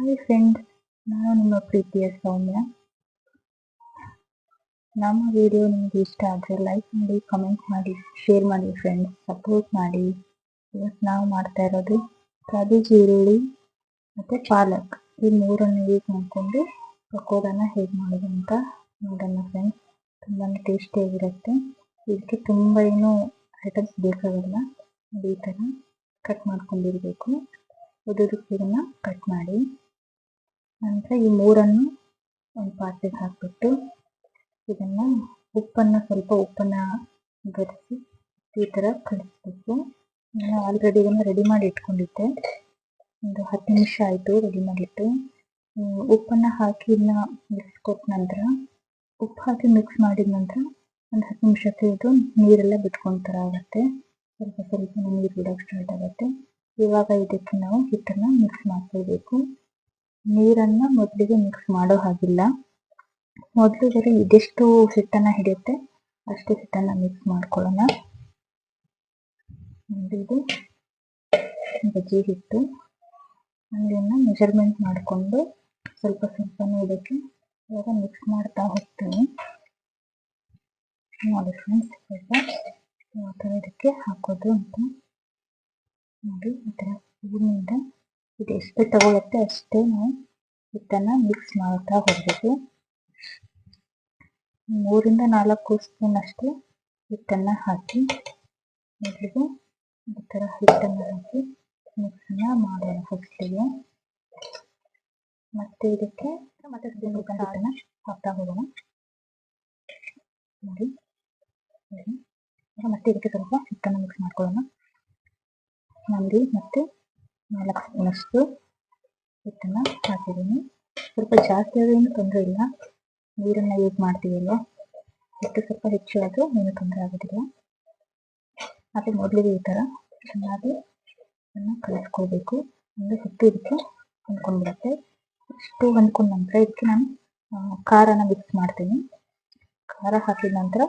Hi friends, ನಾನು ನಿಮ್ಮ ಪ್ರೀತಿಯ ಸೌಮ್ಯ. ನಮ್ಮ ವಿಡಿಯೋ ನಿಮಗೆ ಇಷ್ಟ ಆದರೆ ಲೈಕ್ ಮಾಡಿ, ಕಮೆಂಟ್ ಮಾಡಿ, ಶೇರ್ ಮಾಡಿ ಫ್ರೆಂಡ್ಸ್, ಸಪೋರ್ಟ್ ಮಾಡಿ. ಇವತ್ತು ನಾವು ಮಾಡ್ತಾ ಇರೋದು ಕ್ಯಾಬೇಜ್, ಈರುಳ್ಳಿ ಮತ್ತು ಪಾಲಕ್ ಈ ಮೂರನ್ನು ಯೂಸ್ ಮಾಡಿಕೊಂಡು ಪಕೋಡನ ಹೇಗೆ ಮಾಡೋದು ಅಂತ ನೋಡೋಣ ಫ್ರೆಂಡ್ಸ್. ತುಂಬಾ ಟೇಸ್ಟಿಯಾಗಿರುತ್ತೆ. ಇದಕ್ಕೆ ತುಂಬ ಏನೂ ಐಟಮ್ಸ್ ಬೇಕಾಗಲ್ಲ. ಈ ಥರ ಕಟ್ ಮಾಡ್ಕೊಂಡಿರಬೇಕು. ಉದುರಿಗೆ ಇದನ್ನು ಕಟ್ ಮಾಡಿ ನಂತರ ಈ ಮೂರನ್ನು ಒಂದು ಪಾತ್ರೆಗೆ ಹಾಕಿಬಿಟ್ಟು ಇದನ್ನು ಸ್ವಲ್ಪ ಉಪ್ಪನ್ನು ಬೆರೆಸಿ ಈ ಥರ ಕಲಿಸ್ಬೇಕು. ನಾನು ಆಲ್ರೆಡಿ ಇದನ್ನು ರೆಡಿ ಮಾಡಿ ಇಟ್ಕೊಂಡಿದ್ದೆ. ಒಂದು 10 ನಿಮಿಷ ಆಯಿತು ರೆಡಿ ಮಾಡಿಟ್ಟು. ಉಪ್ಪನ್ನು ಹಾಕಿ ಇದನ್ನ ಮಿಕ್ಸ್ ಕೊಟ್ಟ ನಂತರ ಉಪ್ಪು ಹಾಕಿ ಮಿಕ್ಸ್ ಮಾಡಿದ ನಂತರ ಒಂದು 10 ನಿಮಿಷಕ್ಕೆ ಇದು ನೀರೆಲ್ಲ ಬಿಟ್ಕೊಳ್ತಾರ ಆಗುತ್ತೆ. ಸ್ವಲ್ಪ ನೀರು ಬಿಡೋಕ್ಕೆ ಸ್ಟಾರ್ಟ್ ಆಗುತ್ತೆ. ಇವಾಗ ಇದಕ್ಕೆ ನಾವು ಹಿಟ್ಟನ್ನು ಮಿಕ್ಸ್ ಮಾಡ್ಕೊಳ್ಬೇಕು. ನೀರನ್ನು ಮೊದಲಿಗೆ ಮಿಕ್ಸ್ ಮಾಡೋ ಹಾಗಿಲ್ಲ. ಮೊದಲು ಬರೀ ಇದೆಷ್ಟು ಹಿಟ್ಟನ್ನು ಹಿಡಿಯುತ್ತೆ ಅಷ್ಟು ಹಿಟ್ಟನ್ನು ಮಿಕ್ಸ್ ಮಾಡ್ಕೊಳ್ಳೋಣ. ಇದು ಬಜ್ಜಿ ಹಿಟ್ಟು. ಇದನ್ನು ಮೆಜರ್ಮೆಂಟ್ ಮಾಡಿಕೊಂಡು ಸ್ವಲ್ಪ ಇದಕ್ಕೆ ಇವಾಗ ಮಿಕ್ಸ್ ಮಾಡ್ತಾ ಹೋಗ್ತೀನಿ. ನೋಡಿ ಫ್ರೆಂಡ್ಸ್, ಸ್ವಲ್ಪ ಯಾವ ಥರ ಇದಕ್ಕೆ ಹಾಕೋದು ಅಂತ ನೋಡಿ. ಈ ಥರ ಸ್ಪೂನಿಂದ ಇದು ಎಷ್ಟು ತಗೊಳುತ್ತೆ ಅಷ್ಟೇ ನಾವು ಹಿಟ್ಟನ್ನು ಮಿಕ್ಸ್ ಮಾಡ್ತಾ ಹೋಗಬೇಕು. 3 ಇಂದ 4 ಸ್ಪೂನ್ ಅಷ್ಟು ಹಿಟ್ಟನ್ನು ಹಾಕಿ ಮೊದಲಿಗೆ ಈ ಥರ ಹಿಟ್ಟನ್ನು ಹಾಕಿ ಮಿಕ್ಸನ್ನು ಮಾಡೋಣ ಫಸ್ಟಿಗೆ. ಮತ್ತೆ ಇದಕ್ಕೆ ಹಿಟ್ಟನ್ನು ಹಾಕ್ತಾ ಹೋಗೋಣ. ನೋಡಿ, ಮತ್ತೆ ಇದಕ್ಕೆ ಸ್ವಲ್ಪ ಹಿಟ್ಟನ್ನು ಮಿಕ್ಸ್ ಮಾಡ್ಕೊಳ್ಳೋಣ. ನಮಗೆ ಮತ್ತೆ 4 ಸ್ಪೂನಷ್ಟು ಹಿಟ್ಟನ್ನು ಹಾಕಿದ್ದೀನಿ. ಸ್ವಲ್ಪ ಜಾಸ್ತಿ ಆದರೂ ಏನು ತೊಂದರೆ ಇಲ್ಲ, ನೀರನ್ನು ಯೂಸ್ ಮಾಡ್ತೀವಲ್ವ. ಹಿಟ್ಟು ಸ್ವಲ್ಪ ಹೆಚ್ಚು ಆದರೂ ಏನು ತೊಂದರೆ ಆಗೋದಿಲ್ಲ. ಮತ್ತು ಮೊದಲಿಗೆ ಈ ಥರ ಚೆನ್ನಾಗಿ ಅದನ್ನು ಕಲಿಸ್ಕೊಳ್ಬೇಕು. ಒಂದು ಹಿಟ್ಟು ಇದಕ್ಕೆ ಹೊಂದ್ಕೊಂಡ್ಬಿಡುತ್ತೆ. ಇಷ್ಟು ಹೊಂದ್ಕೊಂಡ ನಂತರ ಇದಕ್ಕೆ ನಾನು ಖಾರನ ಮಿಕ್ಸ್ ಮಾಡ್ತೀನಿ. ಖಾರ ಹಾಕಿದ ನಂತರ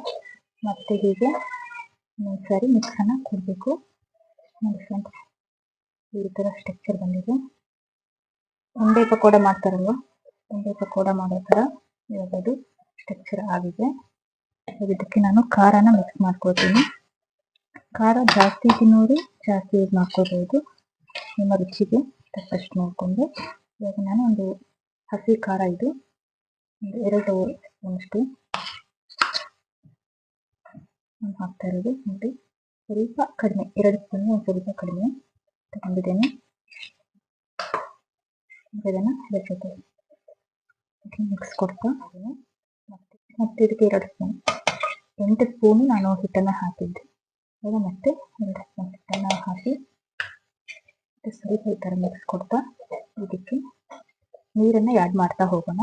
ಮತ್ತೆ ಹೀಗೆ ಒಂದು ಸಾರಿ ಮಿಕ್ಸನ್ನು ಕೊಡಬೇಕು. ನೋಡಿ ಫ್ರೆಂಡ್ಸ್, ಈ ಥರ ಸ್ಟ್ರಕ್ಚರ್ ಬಂದಿದೆ. ಉಂಡೆ ಪಕೋಡ ಮಾಡ್ತಾರಲ್ವ, ಉಂಡೆ ಪಕೋಡ ಮಾಡೋ ಥರ ಇವಾಗ ಅದು ಸ್ಟ್ರಕ್ಚರ್ ಆಗಿದೆ. ಇದಕ್ಕೆ ನಾನು ಖಾರನ ಮಿಕ್ಸ್ ಮಾಡ್ಕೊಳ್ತೀನಿ. ಖಾರ ಜಾಸ್ತಿ ತಿನ್ನೋರು ಜಾಸ್ತಿ ಯೂಸ್ ಮಾಡ್ಕೋಬಹುದು, ನಿಮ್ಮ ರುಚಿಗೆ ತಕ್ಕಷ್ಟು ನೋಡಿಕೊಂಡು. ಇವಾಗ ನಾನು ಒಂದು ಹಸಿ ಖಾರ ಇದು ಒಂದು 2 ಸ್ಪೂನಷ್ಟು ಹಾಕ್ತಾ ಇರೋದು. ನೋಡಿ, ಸ್ವಲ್ಪ ಕಡಿಮೆ, 2 ಸ್ಪೂನ್ ಸ್ವಲ್ಪ ಕಡಿಮೆ ತಗೊಂಡಿದ್ದೇನೆ. ಇದನ್ನು ಮಿಕ್ಸ್ ಕೊಡ್ತಾ ಮತ್ತೆ ಇದಕ್ಕೆ 2 ಸ್ಪೂನ್ 8 ಸ್ಪೂನು ನಾನು ಹಿಟ್ಟನ್ನು ಹಾಕಿದ್ದೆ. ಇವಾಗ ಮತ್ತೆ 2 ಸ್ಪೂನ್ ಹಿಟ್ಟನ್ನು ಹಾಕಿ ಸ್ವಲ್ಪ ಈ ಥರ ಮಿಕ್ಸ್ ಕೊಡ್ತಾ ಇದಕ್ಕೆ ನೀರನ್ನು ಆ್ಯಡ್ ಮಾಡ್ತಾ ಹೋಗೋಣ.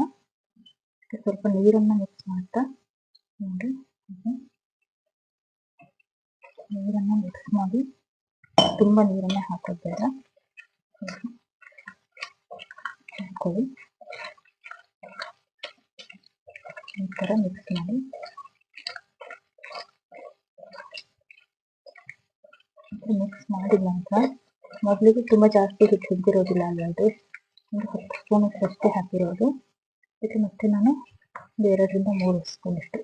ಸ್ವಲ್ಪ ನೀರನ್ನು ಮಿಕ್ಸ್ ಮಾಡ್ತಾ ನೋಡಿ, ನೀರನ್ನು ಮಿಕ್ಸ್ ಮಾಡಿ ತುಂಬ ನೀರನ್ನು ಹಾಕೋದು ಬೇಡ. ಹಾಕೊಳ್ಳಿ, ಈ ಥರ ಮಿಕ್ಸ್ ಮಾಡಿ ಮಿಕ್ಸ್ ಮಾಡಿದ ನಂತರ ಮೊದಲಿಗೆ ತುಂಬ ಜಾಸ್ತಿ ಹಿಟ್ಟು ಹಿಡಿದಿರೋದಿಲ್ಲ ಅಂದರೆ ಒಂದು 10 ಸ್ಪೂನಷ್ಟು ಅಷ್ಟೇ ಹಾಕಿರೋದು. ಇದಕ್ಕೆ ಮತ್ತೆ ನಾನು 2 ರಿಂದ 3 ಸ್ಪೂನಷ್ಟು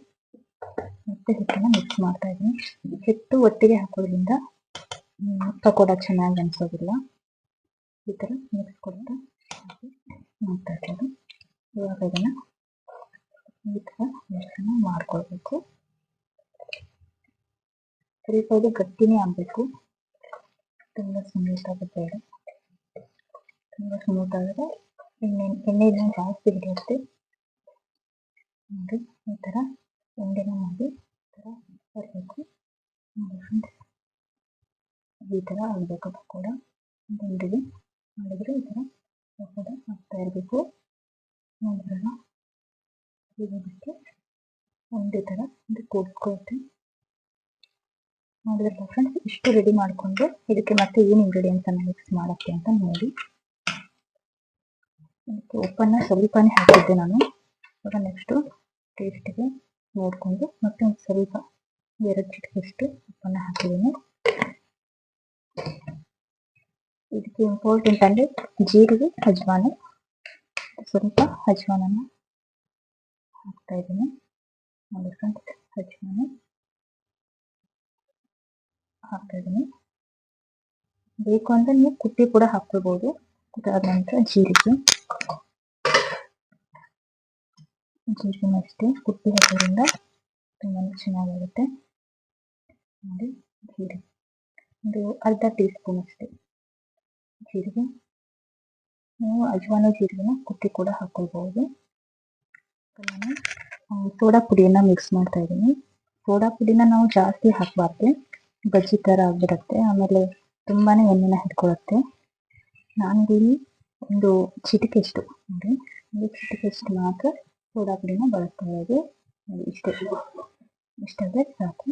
ಮತ್ತೆ ಹಿಟ್ಟನ್ನು ಮಿಕ್ಸ್ ಮಾಡ್ತಾ ಇದ್ದೀನಿ. ಹಿಟ್ಟು ಒಟ್ಟಿಗೆ ಹಾಕೋದ್ರಿಂದ ಪಕೋಡ ಚೆನ್ನಾಗಿ ಅನಿಸೋದಿಲ್ಲ. ಈ ಥರ ಮಿಕ್ಸ್ ಕೊಡ್ತಾ ಮಾಡ್ತಾ ಇರೋದು. ಇವಾಗ ಇದನ್ನು ಈ ಥರ ಮಿಕ್ಸನ್ನು ಮಾಡ್ಕೊಳ್ಬೇಕು. ಸ್ವಲ್ಪ ಇದು ಗಟ್ಟಿನೇ ಆಗಬೇಕು, ತುಂಬ ಸ್ಮೂತ್ ಆಗೋದು ಬೇಡ. ತುಂಬ ಸ್ಮೂತ್ ಆದರೆ ಎಣ್ಣೆಯನ್ನು ಜಾಸ್ತಿ ಹಿಡಿಯುತ್ತೆ. ನೋಡಿ, ಈ ಥರ ಉಂಡೆನ ಮಾಡಿ ಈ ಥರ ಬರಬೇಕು. ನೋಡಿ ಫ್ರೆಂಡ್ಸ್, ಈ ಥರ ಆಗಬೇಕು ಪಕೋಡ. ಉಂಡೆಗೆ ಮಾಡಿದರೆ ಈ ಥರ ಪಕೋಡ ಆಗ್ತಾ ಇರಬೇಕು. ನಂತರ ಇದಕ್ಕೆ ಉಂಡೆ ಥರ ಇದು ಕೂಡ್ಕೊಳ್ತೆ. ನೋಡಿದ್ರಲ್ಲ ಫ್ರೆಂಡ್ಸ್, ಇಷ್ಟು ರೆಡಿ ಮಾಡಿಕೊಂಡು ಇದಕ್ಕೆ ಮತ್ತೆ ಏನು ಇಂಗ್ರೀಡಿಯೆಂಟ್ಸನ್ನು ಮಿಕ್ಸ್ ಮಾಡೋಕ್ಕೆ ಅಂತ ನೋಡಿ. ಇದಕ್ಕೆ ಉಪ್ಪನ್ನು ಸ್ವಲ್ಪನೇ ಹಾಕಿದ್ದೆ ನಾನು. ಇವಾಗ ನೆಕ್ಸ್ಟು ಟೇಸ್ಟಿಗೆ ನೋಡಿಕೊಂಡು ಮತ್ತೆ ಒಂದು ಸ್ವಲ್ಪ 2 ಚಿಟಿಕೆಯಷ್ಟು ಉಪ್ಪನ್ನು ಹಾಕಿದ್ದೀನಿ. ಇದಕ್ಕೆ ಇಂಪಾರ್ಟೆಂಟ್ ಅಂದರೆ ಜೀರಿಗೆ, ಅಜ್ವಾನ ಸ್ವಲ್ಪ ಅಜ್ವಾನನ್ನು ಹಾಕ್ತಾ ಇದ್ದೀನಿ ನೋಡಿ ಫ್ರೆಂಡ್ಸ್. ಅಜ್ವಾನ ಹಾಕ್ತಾ ಇದ್ದೀನಿ. ಬೇಕು ಅಂದರೆ ನೀವು ಕುಟ್ಟಿ ಕೂಡ ಹಾಕ್ಕೊಳ್ಬೋದು. ಅದಾದ ನಂತರ ಜೀರಿಗೆ ಅಷ್ಟೇ ಕುಟ್ಟಿ ಹಾಕೋದ್ರಿಂದ ತುಂಬಾ ಚೆನ್ನಾಗಿರುತ್ತೆ ನೋಡಿ. ಜೀರಿಗೆ ಒಂದು ಅರ್ಧ ಟೀ ಸ್ಪೂನ್ ಅಷ್ಟೇ ಜೀರಿಗೆ. ನೀವು ಅಜ್ವಾನ ಜೀರಿಗೆನ ಕುಟ್ಟಿ ಕೂಡ ಹಾಕೊಳ್ಬಹುದು. ನಾನು ಸೋಡಾ ಪುಡಿಯನ್ನು ಮಿಕ್ಸ್ ಮಾಡ್ತಾ ಇದ್ದೀನಿ. ಸೋಡಾ ಪುಡಿನ ನಾವು ಜಾಸ್ತಿ ಹಾಕಬಾರ್ದು, ಬಜ್ಜಿ ಥರ ಆಗಿಬಿಡುತ್ತೆ, ಆಮೇಲೆ ತುಂಬಾ ಎಣ್ಣೆನ ಹಿಡ್ಕೊಳ್ಳುತ್ತೆ. ನಾನಿಲ್ಲಿ ಒಂದು ಚಿಟಿಕೆಷ್ಟು ನೋಡಿ, ಒಂದು ಚಿಟಿಕೆಷ್ಟು ಮಾತ್ರ ಸೋಡಾ ಪುಡಿನ ಬಳಸ್ತಾ ಇರೋದು. ಇಷ್ಟಾದರೆ ಸಾಕು.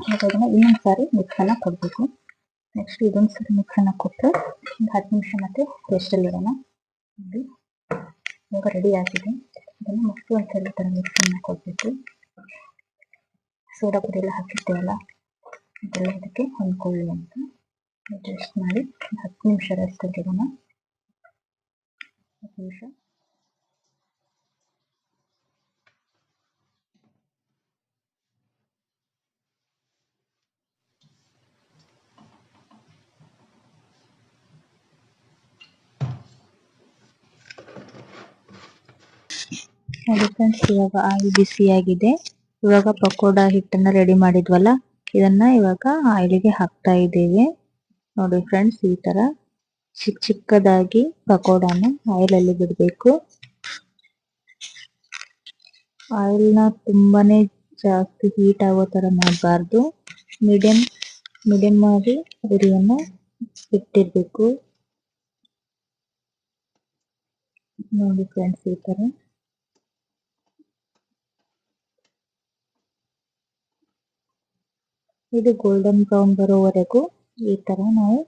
ಮತ್ತು ಅದನ್ನು ಇನ್ನೊಂದು ಸಾರಿ ಮಿಕ್ಸನ್ನು ಕೊಡಬೇಕು. ನೆಕ್ಸ್ಟ್ ಇದೊಂದು ಸಾರಿ ಮಿಕ್ಸನ್ನು ಕೊಟ್ಟರೆ ಒಂದು 10 ನಿಮಿಷ ಮತ್ತೆ ರೆಸ್ಟಲ್ಲಿಡೋಣ. ನೋಡಿ ಇವಾಗ ರೆಡಿ ಆಗಿದೆ. ಅದನ್ನು ಮತ್ತೆ ಒಂದ್ಸಲ ಥರ ಮಿಕ್ಸನ್ನು ಕೊಡಬೇಕು. ಸೋಡಾ ಪುಡಿ ಎಲ್ಲ ಹಾಕಿರ್ತೇವಲ್ಲ ಅದೆಲ್ಲ ಇದಕ್ಕೆ ಹೊಂದ್ಕೊಳ್ಳಿ ಅಂತ ಅಡ್ಜಸ್ಟ್ ಮಾಡಿ 10 ನಿಮಿಷ ರೆಸ್ಟಲ್ಲಿಡೋಣ. 10 ನಿಮಿಷ ನೋಡಿ ಫ್ರೆಂಡ್ಸ್, ಇವಾಗ ಆಯಿಲ್ ಬಿಸಿಯಾಗಿದೆ. ಇವಾಗ ಪಕೋಡ ಹಿಟ್ಟನ್ನು ರೆಡಿ ಮಾಡಿದ್ವಲ್ಲ ಇದನ್ನ ಇವಾಗ ಆಯಿಲಿಗೆ ಹಾಕ್ತಾ ಇದ್ದೇವೆ. ನೋಡಿ ಫ್ರೆಂಡ್ಸ್, ಈ ತರ ಚಿಕ್ಕ ಚಿಕ್ಕದಾಗಿ ಪಕೋಡನ ಆಯಿಲಲ್ಲಿ ಬಿಡಬೇಕು. ಆಯಿಲ್ನ ತುಂಬಾನೇ ಜಾಸ್ತಿ ಹೀಟ್ ಆಗೋ ತರ ಮಾಡಬಾರ್ದು. ಮೀಡಿಯಂ ಆಗಿ ಉರಿಯನ್ನ ಇಟ್ಟಿರ್ಬೇಕು. ನೋಡಿ ಫ್ರೆಂಡ್ಸ್, ಈ ತರ ಇದು ಗೋಲ್ಡನ್ ಬ್ರೌನ್ ಬರೋವರೆಗೂ ಈ ತರ ನಾವು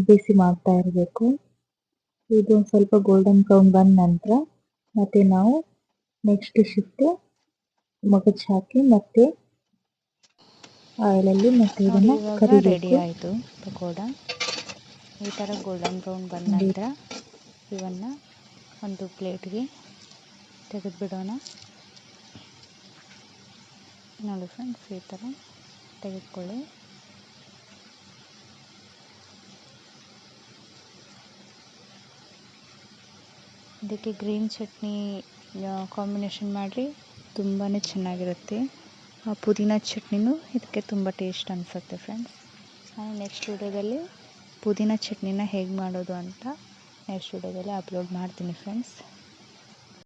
ಬಿಸಿ ಮಾಡ್ತಾ ಇರಬೇಕು. ಇದು ಸ್ವಲ್ಪ ಗೋಲ್ಡನ್ ಬ್ರೌನ್ ಬಂದ ನಂತರ ಮತ್ತೆ ನಾವು ನೆಕ್ಸ್ಟ್ ಶಿಫ್ಟ್ ಮಗಚ್ ಹಾಕಿ ಮತ್ತೆ ಆಯಿಲಲ್ಲಿ ಮತ್ತೆ ಇದನ್ನ ಕರಿಬೇಕು. ರೆಡಿ ಆಯಿತು ಪಕೋಡ. ಈ ಥರ ಗೋಲ್ಡನ್ ಬ್ರೌನ್ ಬಂದ ನಂತರ ಇವನ್ನ ಒಂದು ಪ್ಲೇಟ್ಗೆ ತೆಗೆದುಬಿಡೋಣ. ನೋಡಿ ಫ್ರೆಂಡ್ಸ್, ಈ ಥರ ತೆಗೆದುಕೊಳ್ಳಿ. ಇದಕ್ಕೆ ಗ್ರೀನ್ ಚಟ್ನಿ ಕಾಂಬಿನೇಷನ್ ಮಾಡಿ ತುಂಬಾ ಚೆನ್ನಾಗಿರುತ್ತೆ. ಪುದೀನ ಚಟ್ನಿನೂ ಇದಕ್ಕೆ ತುಂಬ ಟೇಸ್ಟ್ ಅನಿಸುತ್ತೆ ಫ್ರೆಂಡ್ಸ್. ನಾನು ನೆಕ್ಸ್ಟ್ ವಿಡಿಯೋದಲ್ಲಿ ಪುದೀನ ಚಟ್ನಿನ ಹೇಗೆ ಮಾಡೋದು ಅಂತ ನೆಕ್ಸ್ಟ್ ವಿಡಿಯೋದಲ್ಲಿ ಅಪ್ಲೋಡ್ ಮಾಡ್ತೀನಿ ಫ್ರೆಂಡ್ಸ್.